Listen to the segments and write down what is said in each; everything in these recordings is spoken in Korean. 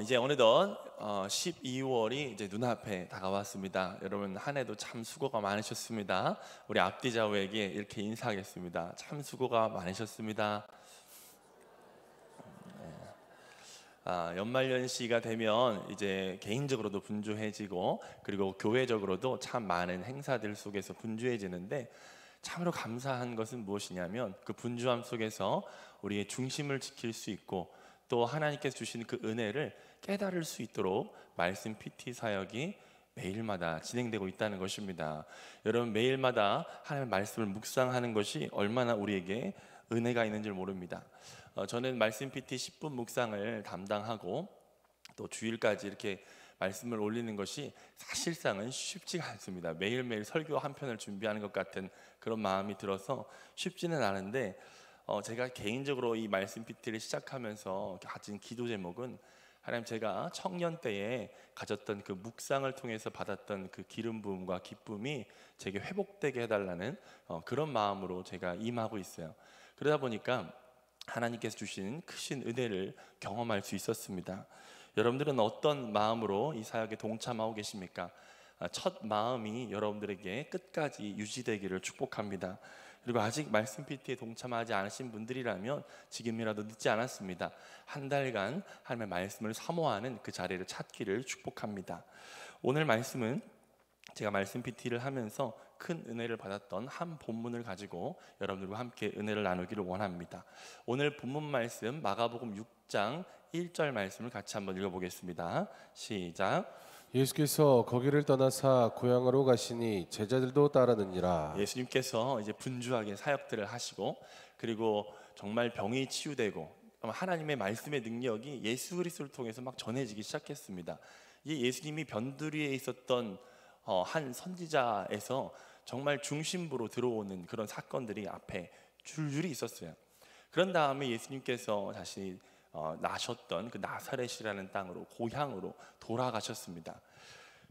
이제 어느덧 12월이 이제 눈앞에 다가왔습니다. 여러분 한 해도 참 수고가 많으셨습니다. 우리 앞뒤 좌우에게 이렇게 인사하겠습니다. 참 수고가 많으셨습니다. 연말연시가 되면 이제 개인적으로도 분주해지고 그리고 교회적으로도 참 많은 행사들 속에서 분주해지는데 참으로 감사한 것은 무엇이냐면 그 분주함 속에서 우리의 중심을 지킬 수 있고 또 하나님께서 주신 그 은혜를 깨달을 수 있도록 말씀 PT 사역이 매일마다 진행되고 있다는 것입니다. 여러분 매일마다 하나님의 말씀을 묵상하는 것이 얼마나 우리에게 은혜가 있는 줄 모릅니다. 저는 말씀 PT 10분 묵상을 담당하고 또 주일까지 이렇게 말씀을 올리는 것이 사실상은 쉽지가 않습니다. 매일매일 설교 한 편을 준비하는 것 같은 그런 마음이 들어서 쉽지는 않은데 제가 개인적으로 이 말씀 PT를 시작하면서 가진 기도 제목은 하나님, 제가 청년 때에 가졌던 그 묵상을 통해서 받았던 그 기름 부음과 기쁨이 제게 회복되게 해달라는 그런 마음으로 제가 임하고 있어요. 그러다 보니까 하나님께서 주신 크신 은혜를 경험할 수 있었습니다. 여러분들은 어떤 마음으로 이 사역에 동참하고 계십니까? 첫 마음이 여러분들에게 끝까지 유지되기를 축복합니다. 그리고 아직 말씀 PT에 동참하지 않으신 분들이라면 지금이라도 늦지 않았습니다. 한 달간 하나님의 말씀을 사모하는 그 자리를 찾기를 축복합니다. 오늘 말씀은 제가 말씀 PT를 하면서 큰 은혜를 받았던 한 본문을 가지고 여러분들과 함께 은혜를 나누기를 원합니다. 오늘 본문 말씀 마가복음 6장 1절 말씀을 같이 한번 읽어보겠습니다. 시작. 예수께서 거기를 떠나사 고향으로 가시니 제자들도 따르느니라. 예수님께서 이제 분주하게 사역들을 하시고 그리고 정말 병이 치유되고 하나님의 말씀의 능력이 예수 그리스도를 통해서 막 전해지기 시작했습니다. 이 예수님이 변두리에 있었던 한 선지자에서 정말 중심부로 들어오는 그런 사건들이 앞에 줄줄이 있었어요. 그런 다음에 예수님께서 다시 나셨던 그 나사렛이라는 땅으로 고향으로 돌아가셨습니다.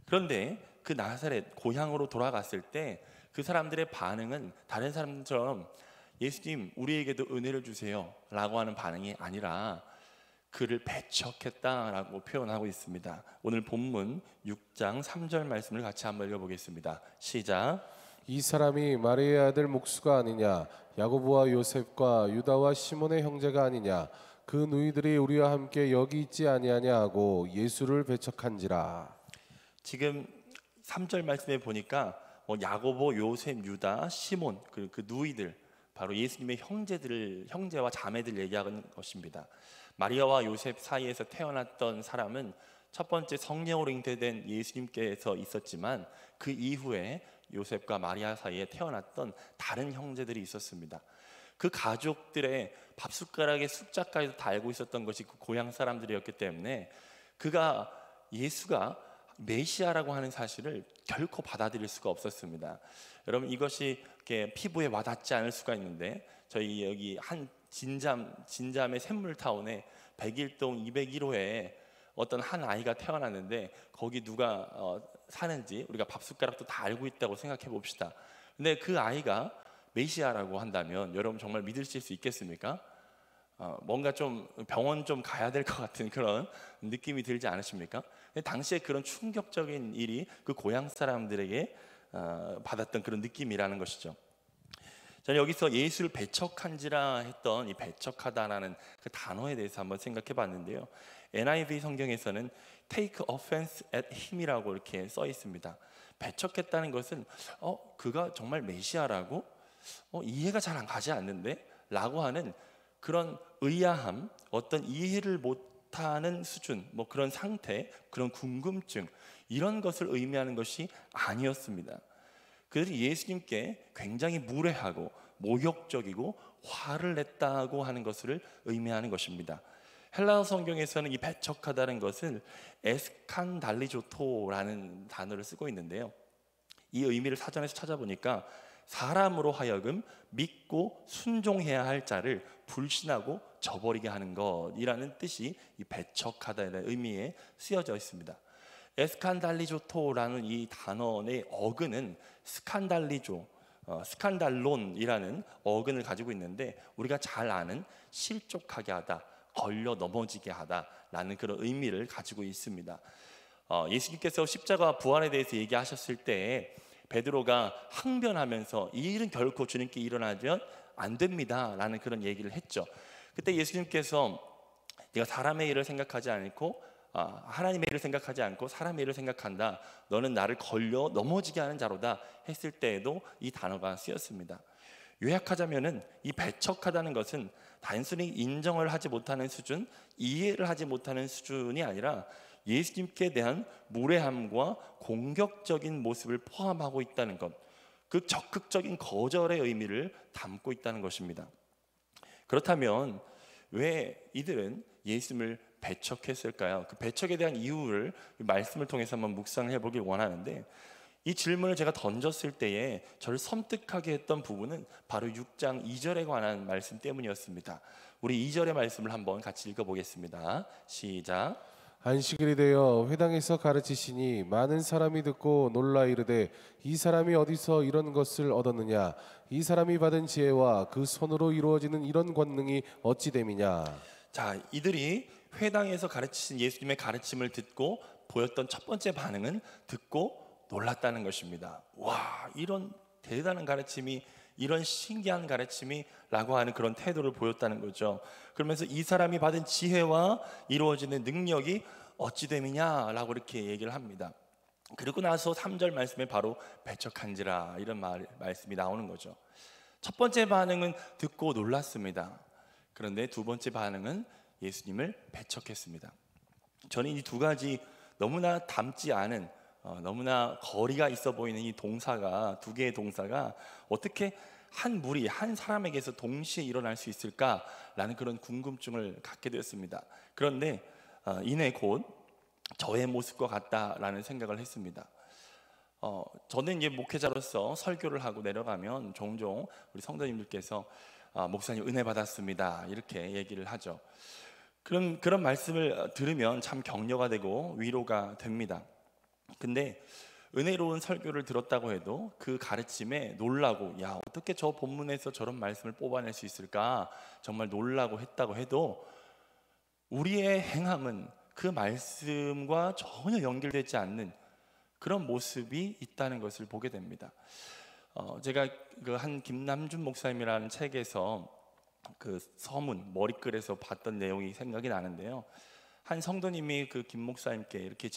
그런데 그 나사렛 고향으로 돌아갔을 때 그 사람들의 반응은 다른 사람들처럼 예수님 우리에게도 은혜를 주세요 라고 하는 반응이 아니라 그를 배척했다라고 표현하고 있습니다. 오늘 본문 6장 3절 말씀을 같이 한번 읽어보겠습니다. 시작. 이 사람이 마리아의 아들 목수가 아니냐, 야고보와 요셉과 유다와 시몬의 형제가 아니냐, 그 누이들이 우리와 함께 여기 있지 아니하냐 하고 예수를 배척한지라. 지금 3절 말씀에 보니까 야고보, 요셉, 유다, 시몬 그 누이들 바로 예수님의 형제와 자매들 얘기하는 것입니다. 마리아와 요셉 사이에서 태어났던 사람은 첫 번째 성령으로 잉태된 예수님께서 있었지만 그 이후에 요셉과 마리아 사이에 태어났던 다른 형제들이 있었습니다. 그 가족들의 밥숟가락의 숫자까지도 다 알고 있었던 것이 그 고향 사람들이었기 때문에 예수가 메시아라고 하는 사실을 결코 받아들일 수가 없었습니다. 여러분 이것이 이렇게 피부에 와닿지 않을 수가 있는데 저희 여기 한 진잠의 샘물타운에 101동 201호에 어떤 한 아이가 태어났는데 거기 누가 사는지 우리가 밥숟가락도 다 알고 있다고 생각해 봅시다. 근데 그 아이가 메시아라고 한다면 여러분 정말 믿으실 수 있겠습니까? 뭔가 좀 병원 좀 가야 될 것 같은 그런 느낌이 들지 않으십니까? 근데 당시에 그런 충격적인 일이 그 고향 사람들에게 받았던 그런 느낌이라는 것이죠. 저는 여기서 예수를 배척한지라 했던 이 배척하다라는 그 단어에 대해서 한번 생각해 봤는데요. NIV 성경에서는 take offense at him이라고 이렇게 써 있습니다. 배척했다는 것은 그가 정말 메시아라고? 이해가 잘 안 가지 않는데? 라고 하는 그런 의아함, 어떤 이해를 못하는 수준, 그런 상태, 그런 궁금증 이런 것을 의미하는 것이 아니었습니다. 그래서 예수님께 굉장히 무례하고 모욕적이고 화를 냈다고 하는 것을 의미하는 것입니다. 헬라어 성경에서는 이 배척하다는 것을 에스칸달리조토라는 단어를 쓰고 있는데요. 이 의미를 사전에서 찾아보니까 사람으로 하여금 믿고 순종해야 할 자를 불신하고 저버리게 하는 것이라는 뜻이 이 배척하다는 의미에 쓰여져 있습니다. 에스칸달리조토라는 이 단어의 어근은 스칸달론이라는 어근을 가지고 있는데 우리가 잘 아는 실족하게 하다, 걸려 넘어지게 하다라는 그런 의미를 가지고 있습니다. 예수님께서 십자가 부활에 대해서 얘기하셨을 때 베드로가 항변하면서 이 일은 결코 주님께 일어나면 안 됩니다 라는 그런 얘기를 했죠. 그때 예수님께서 네가 사람의 일을 생각하지 않고 하나님의 일을 생각하지 않고 사람의 일을 생각한다, 너는 나를 걸려 넘어지게 하는 자로다 했을 때에도 이 단어가 쓰였습니다. 요약하자면은 이 배척하다는 것은 단순히 인정을 하지 못하는 수준, 이해를 하지 못하는 수준이 아니라 예수님께 대한 무례함과 공격적인 모습을 포함하고 있다는 것, 그 적극적인 거절의 의미를 담고 있다는 것입니다. 그렇다면 왜 이들은 예수님을 배척했을까요? 그 배척에 대한 이유를 말씀을 통해서 한번 묵상해 보길 원하는데, 이 질문을 제가 던졌을 때에 저를 섬뜩하게 했던 부분은 바로 6장 2절에 관한 말씀 때문이었습니다. 우리 2절의 말씀을 한번 같이 읽어보겠습니다. 시작. 안식일이 되어 회당에서 가르치시니 많은 사람이 듣고 놀라 이르되 이 사람이 어디서 이런 것을 얻었느냐, 이 사람이 받은 지혜와 그 손으로 이루어지는 이런 권능이 어찌 됨이냐. 자, 이들이 회당에서 가르치신 예수님의 가르침을 듣고 보였던 첫 번째 반응은 듣고 놀랐다는 것입니다. 와, 이런 대단한 가르침이, 이런 신기한 가르침이 라고 하는 그런 태도를 보였다는 거죠. 그러면서 이 사람이 받은 지혜와 이루어지는 능력이 어찌 됨이냐 라고 이렇게 얘기를 합니다. 그리고 나서 3절 말씀에 바로 배척한지라 이런 말씀이 나오는 거죠. 첫 번째 반응은 듣고 놀랐습니다. 그런데 두 번째 반응은 예수님을 배척했습니다. 저는 이 두 가지 너무나 닮지 않은, 너무나 거리가 있어 보이는 이 동사가, 두 개의 동사가 어떻게 한 무리, 한 사람에게서 동시에 일어날 수 있을까라는 그런 궁금증을 갖게 되었습니다. 그런데 이내 곧 저의 모습과 같다라는 생각을 했습니다. 저는 이제 목회자로서 설교를 하고 내려가면 종종 우리 성도님들께서 목사님 은혜 받았습니다 이렇게 얘기를 하죠. 그런 말씀을 들으면 참 격려가 되고 위로가 됩니다. 근데 은혜로운 설교를 들었다고 해도 그 가르침에 놀라고, 야, 어떻게 저 본문에서 저런 말씀을 뽑아낼 수 있을까, 정말 놀라고 했다고 해도 우리의 행함은 그 말씀과 전혀 연결되지 않는 그런 모습이 있다는 것을 보게 됩니다. 제가 그 한 김남준 목사님이라는 책에서 그 서문 머리글에서 봤던 내용이 생각이 나는데요. 한 성도님이 그 김 목사님께 이렇게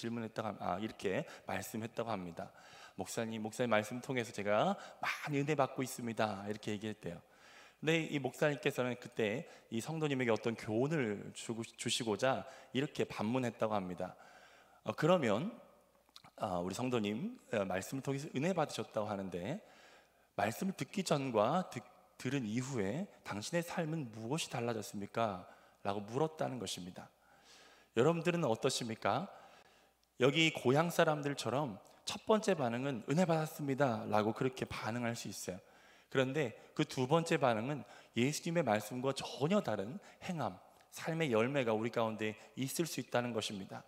이렇게 말씀했다고 합니다. 목사님 말씀 통해서 제가 많이 은혜 받고 있습니다 이렇게 얘기했대요. 근데 이 목사님께서는 그때 이 성도님에게 어떤 교훈을 주시고자 이렇게 반문했다고 합니다. 그러면 우리 성도님 말씀을 통해서 은혜 받으셨다고 하는데 말씀을 듣기 전과 들은 이후에 당신의 삶은 무엇이 달라졌습니까? 라고 물었다는 것입니다. 여러분들은 어떠십니까? 여기 고향 사람들처럼 첫 번째 반응은 은혜 받았습니다 라고 그렇게 반응할 수 있어요. 그런데 그 두 번째 반응은 예수님의 말씀과 전혀 다른 행함, 삶의 열매가 우리 가운데 있을 수 있다는 것입니다.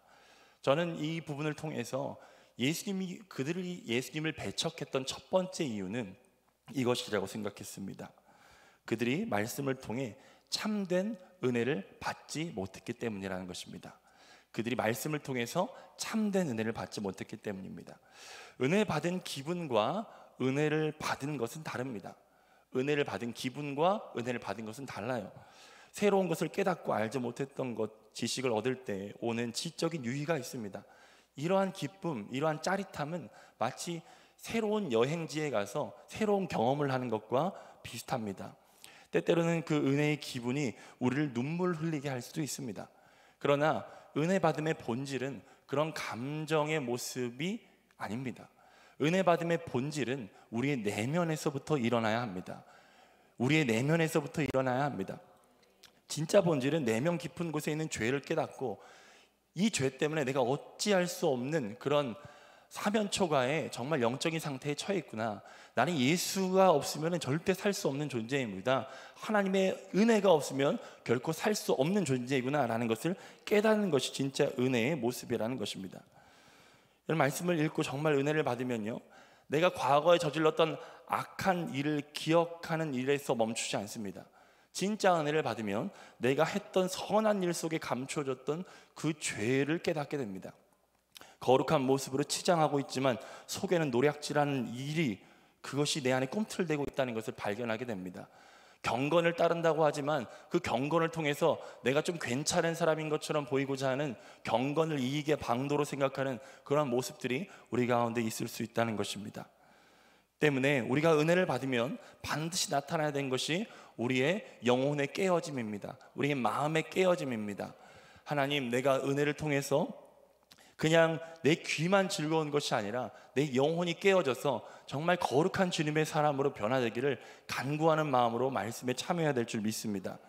저는 이 부분을 통해서 그들이 예수님을 배척했던 첫 번째 이유는 이것이라고 생각했습니다. 그들이 말씀을 통해 참된 은혜를 받지 못했기 때문이라는 것입니다. 그들이 말씀을 통해서 참된 은혜를 받지 못했기 때문입니다. 은혜 받은 기분과 은혜를 받은 것은 다릅니다. 은혜를 받은 기분과 은혜를 받은 것은 달라요. 새로운 것을 깨닫고 알지 못했던 것, 지식을 얻을 때 오는 지적인 유의가 있습니다. 이러한 기쁨, 이러한 짜릿함은 마치 새로운 여행지에 가서 새로운 경험을 하는 것과 비슷합니다. 때때로는 그 은혜의 기분이 우리를 눈물 흘리게 할 수도 있습니다. 그러나 은혜 받음의 본질은 그런 감정의 모습이 아닙니다. 은혜 받음의 본질은 우리의 내면에서부터 일어나야 합니다. 우리의 내면에서부터 일어나야 합니다. 진짜 본질은 내면 깊은 곳에 있는 죄를 깨닫고 이 죄 때문에 내가 어찌할 수 없는 그런 사면초가에 정말 영적인 상태에 처해 있구나. 나는 예수가 없으면 절대 살 수 없는 존재입니다. 하나님의 은혜가 없으면 결코 살 수 없는 존재이구나 라는 것을 깨닫는 것이 진짜 은혜의 모습이라는 것입니다. 이런 말씀을 읽고 정말 은혜를 받으면요, 내가 과거에 저질렀던 악한 일을 기억하는 일에서 멈추지 않습니다. 진짜 은혜를 받으면 내가 했던 선한 일 속에 감춰졌던 그 죄를 깨닫게 됩니다. 거룩한 모습으로 치장하고 있지만 속에는 노략질하는 일이, 그것이 내 안에 꿈틀대고 있다는 것을 발견하게 됩니다. 경건을 따른다고 하지만 그 경건을 통해서 내가 좀 괜찮은 사람인 것처럼 보이고자 하는, 경건을 이익의 방도로 생각하는 그런 모습들이 우리 가운데 있을 수 있다는 것입니다. 때문에 우리가 은혜를 받으면 반드시 나타나야 되는 것이 우리의 영혼의 깨어짐입니다. 우리의 마음의 깨어짐입니다. 하나님, 내가 은혜를 통해서 그냥 내 귀만 즐거운 것이 아니라 내 영혼이 깨어져서 정말 거룩한 주님의 사람으로 변화되기를 간구하는 마음으로 말씀에 참여해야 될 줄 믿습니다.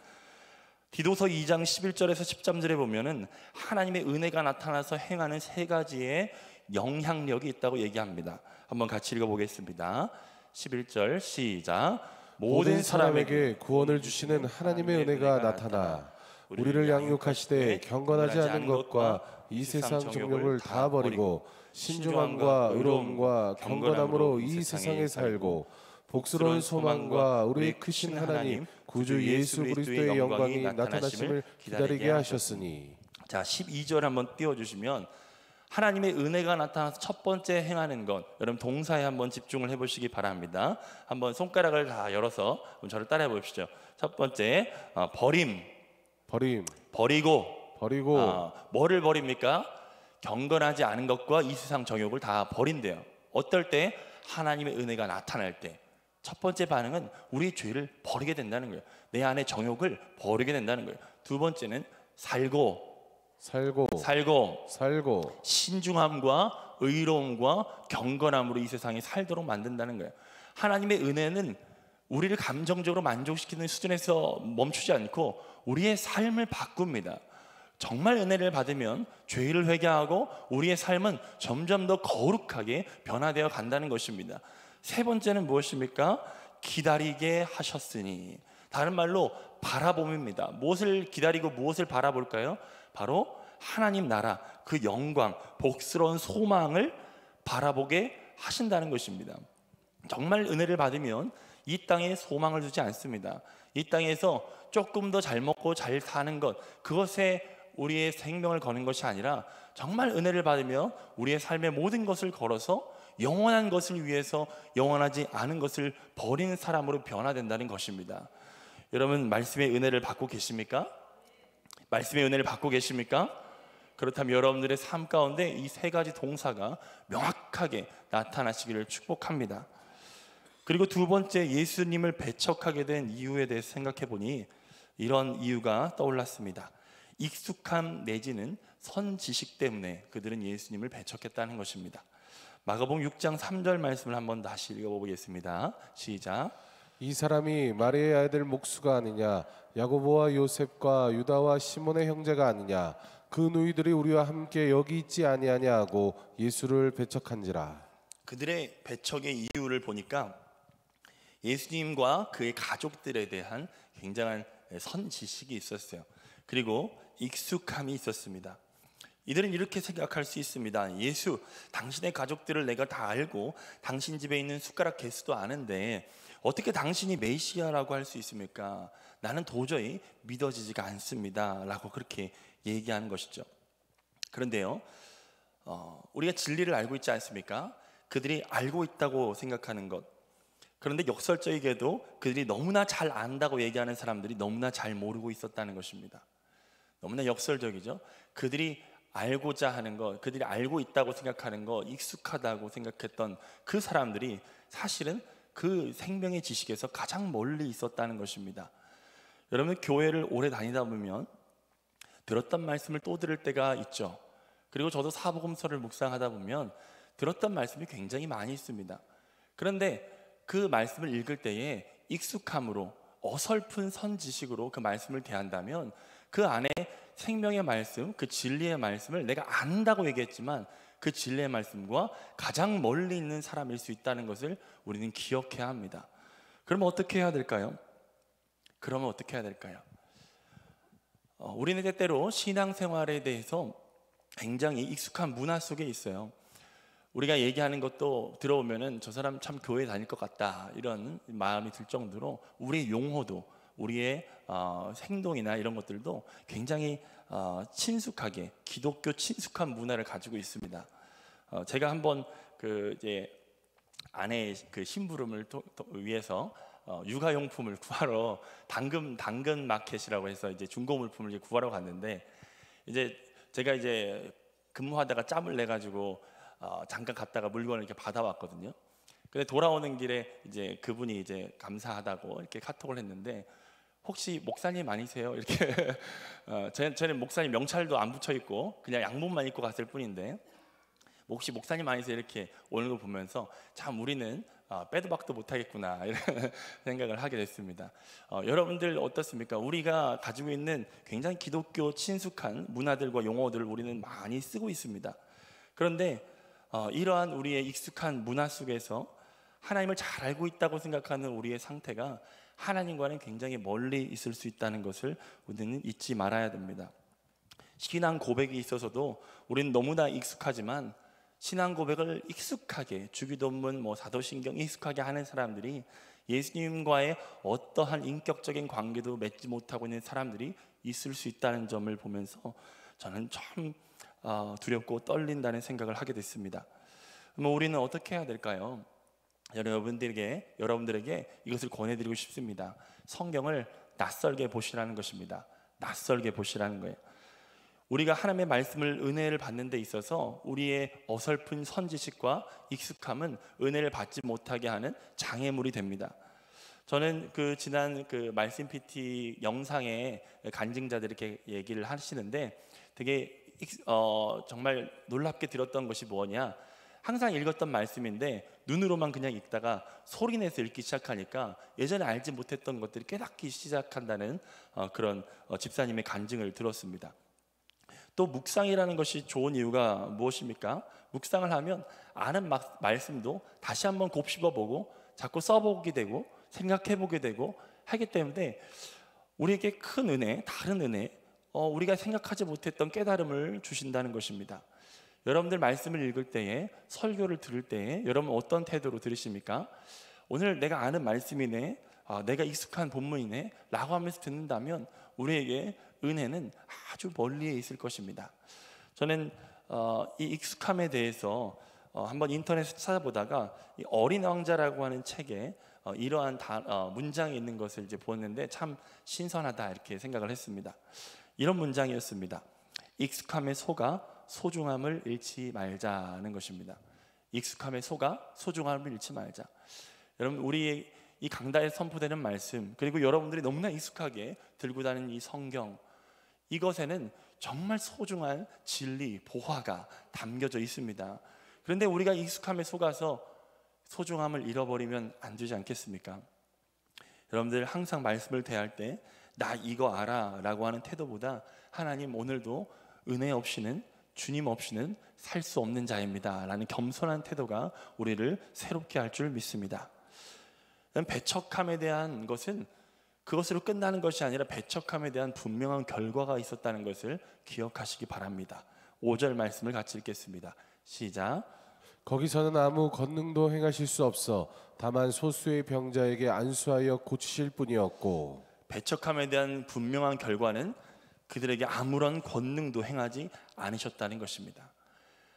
디도서 2장 11절에서 13절에 보면은 하나님의 은혜가 나타나서 행하는 3가지의 영향력이 있다고 얘기합니다. 한번 같이 읽어보겠습니다. 11절 시작. 모든 사람에게 구원을 주시는 하나님의 은혜가 나타나 우리를 양육하시되 경건하지 않은 것과 이 세상 정욕을 다 버리고 신중함과 의로움과 경건함으로 이 세상에 살고 복스러운 소망과 우리의 크신 하나님 구주 예수 그리스도의 영광이 나타나심을 기다리게 하셨으니. 자, 12절 한번 띄워주시면, 하나님의 은혜가 나타나서 첫 번째 행하는 것, 여러분 동사에 한번 집중을 해보시기 바랍니다. 한번 손가락을 다 열어서 저를 따라해 보십시오. 첫 번째, 버리고. 뭐를 버립니까? 경건하지 않은 것과 이 세상 정욕을 다 버린대요. 어떨 때? 하나님의 은혜가 나타날 때. 첫 번째 반응은 우리의 죄를 버리게 된다는 거예요. 내 안의 정욕을 버리게 된다는 거예요. 두 번째는 살고 신중함과 의로움과 경건함으로 이 세상에 살도록 만든다는 거예요. 하나님의 은혜는 우리를 감정적으로 만족시키는 수준에서 멈추지 않고 우리의 삶을 바꿉니다. 정말 은혜를 받으면 죄를 회개하고 우리의 삶은 점점 더 거룩하게 변화되어 간다는 것입니다. 세 번째는 무엇입니까? 기다리게 하셨으니. 다른 말로 바라봄입니다. 무엇을 기다리고 무엇을 바라볼까요? 바로 하나님 나라, 그 영광, 복스러운 소망을 바라보게 하신다는 것입니다. 정말 은혜를 받으면 이 땅에 소망을 두지 않습니다. 이 땅에서 조금 더 잘 먹고 잘 사는 것, 그것에 우리의 생명을 거는 것이 아니라 정말 은혜를 받으며 우리의 삶의 모든 것을 걸어서 영원한 것을 위해서 영원하지 않은 것을 버리는 사람으로 변화된다는 것입니다. 여러분, 말씀의 은혜를 받고 계십니까? 말씀의 은혜를 받고 계십니까? 그렇다면 여러분들의 삶 가운데 이 3가지 동사가 명확하게 나타나시기를 축복합니다. 그리고 두 번째, 예수님을 배척하게 된 이유에 대해서 생각해 보니 이런 이유가 떠올랐습니다. 익숙함 내지는 선지식 때문에 그들은 예수님을 배척했다는 것입니다. 마가복음 6장 3절 말씀을 한번 다시 읽어보겠습니다. 시작. 이 사람이 마리아의 아들 목수가 아니냐, 야고보와 요셉과 유다와 시몬의 형제가 아니냐, 그 누이들이 우리와 함께 여기 있지 아니하냐 하고 예수를 배척한지라. 그들의 배척의 이유를 보니까 예수님과 그의 가족들에 대한 굉장한 선지식이 있었어요. 그리고 익숙함이 있었습니다. 이들은 이렇게 생각할 수 있습니다. 예수, 당신의 가족들을 내가 다 알고 당신 집에 있는 숟가락 개수도 아는데 어떻게 당신이 메시아라고 할 수 있습니까? 나는 도저히 믿어지지가 않습니다 라고 그렇게 얘기하는 것이죠. 그런데요, 우리가 진리를 알고 있지 않습니까? 그들이 알고 있다고 생각하는 것, 그런데 역설적이게도 그들이 너무나 잘 안다고 얘기하는 사람들이 너무나 잘 모르고 있었다는 것입니다. 너무나 역설적이죠. 그들이 알고자 하는 것, 그들이 알고 있다고 생각하는 것, 익숙하다고 생각했던 그 사람들이 사실은 그 생명의 지식에서 가장 멀리 있었다는 것입니다. 여러분, 교회를 오래 다니다 보면 들었던 말씀을 또 들을 때가 있죠. 그리고 저도 사복음서를 묵상하다 보면 들었던 말씀이 굉장히 많이 있습니다. 그런데 그 말씀을 읽을 때에 익숙함으로 어설픈 선지식으로 그 말씀을 대한다면 그 안에 생명의 말씀, 그 진리의 말씀을 내가 안다고 얘기했지만 그 진리의 말씀과 가장 멀리 있는 사람일 수 있다는 것을 우리는 기억해야 합니다. 그러면 어떻게 해야 될까요? 우리는 때때로 신앙생활에 대해서 굉장히 익숙한 문화 속에 있어요. 우리가 얘기하는 것도 들어오면은 저 사람 참 교회 다닐 것 같다 이런 마음이 들 정도로 우리의 용어도, 우리의 행동이나 이런 것들도 굉장히 친숙하게 기독교 친숙한 문화를 가지고 있습니다. 제가 한번 이제 아내의 그 심부름을 위해서 육아용품을 구하러 당근 마켓이라고 해서 이제 중고 물품을 이제 구하러 갔는데, 이제 제가 이제 근무하다가 짬을 내 가지고 잠깐 갔다가 물건을 이렇게 받아왔거든요. 근데 돌아오는 길에 이제 그분이 이제 감사하다고 이렇게 카톡을 했는데, 혹시 목사님 아니세요? 이렇게 저는 목사님 명찰도 안 붙여 있고 그냥 양복만 입고 갔을 뿐인데, 혹시 목사님 아니세요? 이렇게 오는 거 보면서 참 우리는 빼도 박도 못하겠구나 이런 생각을 하게 됐습니다. 여러분들 어떻습니까? 우리가 가지고 있는 굉장히 기독교 친숙한 문화들과 용어들을 우리는 많이 쓰고 있습니다. 그런데 이러한 우리의 익숙한 문화 속에서 하나님을 잘 알고 있다고 생각하는 우리의 상태가 하나님과는 굉장히 멀리 있을 수 있다는 것을 우리는 잊지 말아야 됩니다. 신앙 고백이 있어서도 우리는 너무나 익숙하지만, 신앙 고백을 익숙하게 주기도문, 사도신경 익숙하게 하는 사람들이 예수님과의 어떠한 인격적인 관계도 맺지 못하고 있는 사람들이 있을 수 있다는 점을 보면서 저는 참 두렵고 떨린다는 생각을 하게 됐습니다. 그럼 우리는 어떻게 해야 될까요? 여러분들에게 이것을 권해드리고 싶습니다. 성경을 낯설게 보시라는 것입니다. 낯설게 보시라는 거예요. 우리가 하나님의 말씀을, 은혜를 받는 데 있어서 우리의 어설픈 선지식과 익숙함은 은혜를 받지 못하게 하는 장애물이 됩니다. 저는 지난 말씀 PT 영상에 간증자들이 이렇게 얘기를 하시는데, 되게 정말 놀랍게 들었던 것이 뭐냐, 항상 읽었던 말씀인데 눈으로만 그냥 읽다가 소리내서 읽기 시작하니까 예전에 알지 못했던 것들이 깨닫기 시작한다는 그런 집사님의 간증을 들었습니다. 또 묵상이라는 것이 좋은 이유가 무엇입니까? 묵상을 하면 아는 말씀도 다시 한번 곱씹어보고 자꾸 써보게 되고 생각해보게 되고 하기 때문에 우리에게 큰 은혜, 다른 은혜, 우리가 생각하지 못했던 깨달음을 주신다는 것입니다. 여러분들 말씀을 읽을 때에, 설교를 들을 때에 여러분 어떤 태도로 들으십니까? 오늘 내가 아는 말씀이네, 내가 익숙한 본문이네 라고 하면서 듣는다면 우리에게 은혜는 아주 멀리에 있을 것입니다. 저는 이 익숙함에 대해서 한번 인터넷에 찾아보다가 이 어린 왕자라고 하는 책에 이러한 문장이 있는 것을 이제 보았는데 참 신선하다 이렇게 생각을 했습니다. 이런 문장이었습니다. 익숙함에 속아 소중함을 잃지 말자는 것입니다. 익숙함에 속아 소중함을 잃지 말자. 여러분, 우리 이 강단에 선포되는 말씀, 그리고 여러분들이 너무나 익숙하게 들고 다니는 이 성경, 이것에는 정말 소중한 진리, 보화가 담겨져 있습니다. 그런데 우리가 익숙함에 속아서 소중함을 잃어버리면 안 되지 않겠습니까? 여러분들 항상 말씀을 대할 때 나 이거 알아 라고 하는 태도보다, 하나님 오늘도 은혜 없이는, 주님 없이는 살 수 없는 자입니다 라는 겸손한 태도가 우리를 새롭게 할 줄 믿습니다. 배척함에 대한 것은 그것으로 끝나는 것이 아니라 배척함에 대한 분명한 결과가 있었다는 것을 기억하시기 바랍니다. 5절 말씀을 같이 읽겠습니다. 시작. 거기서는 아무 권능도 행하실 수 없어 다만 소수의 병자에게 안수하여 고치실 뿐이었고. 배척함에 대한 분명한 결과는 그들에게 아무런 권능도 행하지 않으셨다는 것입니다.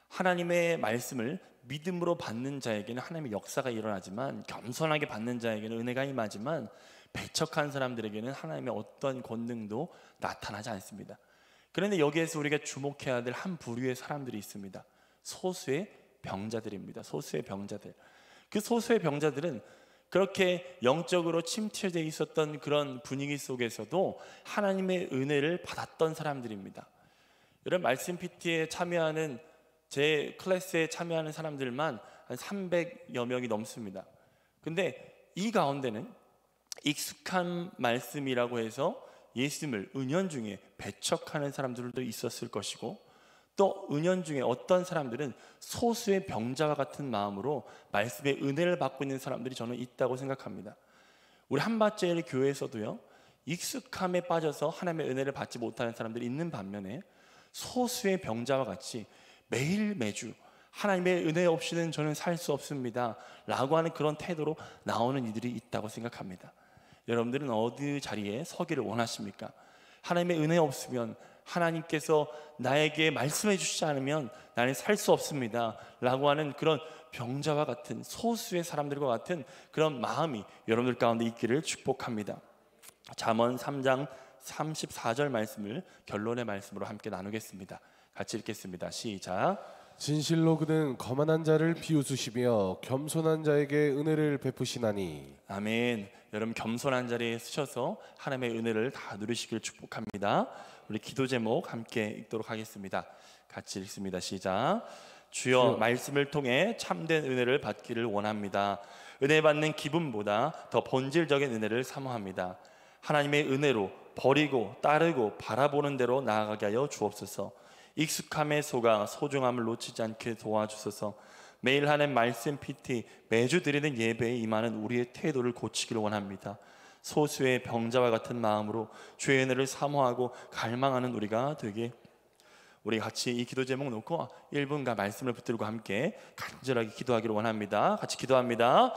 하나님의 말씀을 믿음으로 받는 자에게는 하나님의 역사가 일어나지만, 겸손하게 받는 자에게는 은혜가 임하지만, 배척한 사람들에게는 하나님의 어떤 권능도 나타나지 않습니다. 그런데 여기에서 우리가 주목해야 될 한 부류의 사람들이 있습니다. 소수의 병자들입니다. 소수의 병자들. 그 소수의 병자들은 그렇게 영적으로 침체되어 있었던 그런 분위기 속에서도 하나님의 은혜를 받았던 사람들입니다. 이런 말씀 PT에 참여하는, 제 클래스에 참여하는 사람들만 한 300여 명이 넘습니다. 근데 이 가운데는 익숙한 말씀이라고 해서 예수님을 은연중에 배척하는 사람들도 있었을 것이고, 또 은연중에 어떤 사람들은 소수의 병자와 같은 마음으로 말씀의 은혜를 받고 있는 사람들이 저는 있다고 생각합니다. 우리 한밭제일 교회에서도요, 익숙함에 빠져서 하나님의 은혜를 받지 못하는 사람들이 있는 반면에 소수의 병자와 같이 매일 매주 하나님의 은혜 없이는 저는 살 수 없습니다 라고 하는 그런 태도로 나오는 이들이 있다고 생각합니다. 여러분들은 어디 자리에 서기를 원하십니까? 하나님의 은혜 없으면, 하나님께서 나에게 말씀해 주시지 않으면 나는 살 수 없습니다 라고 하는 그런 병자와 같은, 소수의 사람들과 같은 그런 마음이 여러분들 가운데 있기를 축복합니다. 잠언 3장 34절 말씀을 결론의 말씀으로 함께 나누겠습니다. 같이 읽겠습니다. 시작. 진실로 그는 거만한 자를 비웃으시며 겸손한 자에게 은혜를 베푸시나니. 아멘. 여러분, 겸손한 자리에 서셔서 하나님의 은혜를 다 누리시길 축복합니다. 우리 기도 제목 함께 읽도록 하겠습니다. 같이 읽습니다. 시작. 주여, 말씀을 통해 참된 은혜를 받기를 원합니다. 은혜 받는 기분보다 더 본질적인 은혜를 사모합니다. 하나님의 은혜로 버리고 따르고 바라보는 대로 나아가게 하여 주옵소서. 익숙함에 속아 소중함을 놓치지 않게 도와주소서. 매일 하는 말씀 PT, 매주 드리는 예배에 임하는 우리의 태도를 고치기를 원합니다. 소수의 병자와 같은 마음으로 주의 은혜를 사모하고 갈망하는 우리가 되게, 우리 같이 이 기도 제목 놓고 1분간 말씀을 붙들고 함께 간절하게 기도하기를 원합니다. 같이 기도합니다.